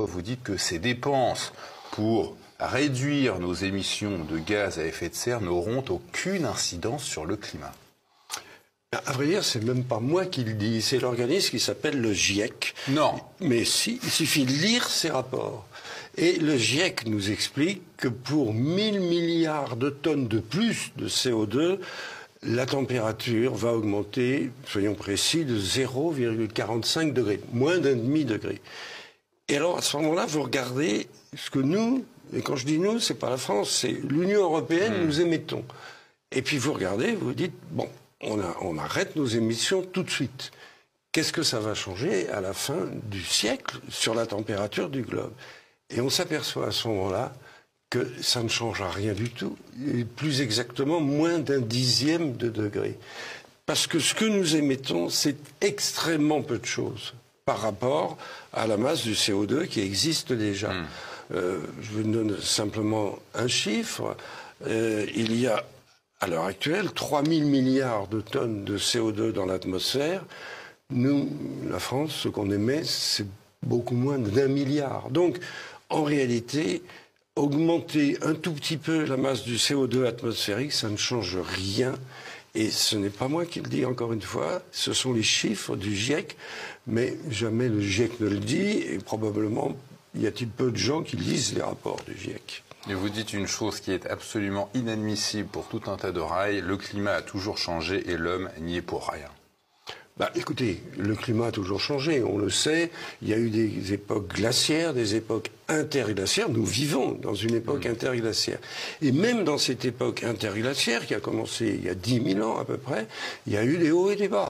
pourquoi vous dites que ces dépenses pour réduire nos émissions de gaz à effet de serre n'auront aucune incidence sur le climat? À vrai dire, c'est même pas moi qui le dis, c'est l'organisme qui s'appelle le GIEC. Non. Mais si, il suffit de lire ces rapports. Et le GIEC nous explique que pour 1000 milliards de tonnes de plus de CO2, la température va augmenter, soyons précis, de 0,45 degrés, moins d'un demi-degré. Et alors, à ce moment-là, vous regardez ce que nous, et quand je dis nous, c'est pas la France, c'est l'Union européenne, nous émettons. Et puis vous regardez, vous dites, bon, on arrête nos émissions tout de suite. Qu'est-ce que ça va changer à la fin du siècle sur la température du globe? Et on s'aperçoit à ce moment-là que ça ne change rien du tout, et plus exactement moins d'un dixième de degré. Parce que ce que nous émettons, c'est extrêmement peu de choses par rapport à la masse du CO2 qui existe déjà. Je vous donne simplement un chiffre. Il y a, à l'heure actuelle, 3000 milliards de tonnes de CO2 dans l'atmosphère. Nous, la France, ce qu'on émet, c'est beaucoup moins d'1 milliard. Donc, en réalité, augmenter un tout petit peu la masse du CO2 atmosphérique, ça ne change rien. Et ce n'est pas moi qui le dis, encore une fois, ce sont les chiffres du GIEC, mais jamais le GIEC ne le dit, et probablement y a-t-il peu de gens qui lisent les rapports du GIEC. Et vous dites une chose qui est absolument inadmissible pour tout un tas de rails, le climat a toujours changé et l'homme n'y est pour rien. Bah, écoutez, le climat a toujours changé, on le sait. Il y a eu des époques glaciaires, des époques interglaciaires. Nous vivons dans une époque interglaciaire. Et même dans cette époque interglaciaire, qui a commencé il y a 10 000 ans à peu près, il y a eu des hauts et des bas.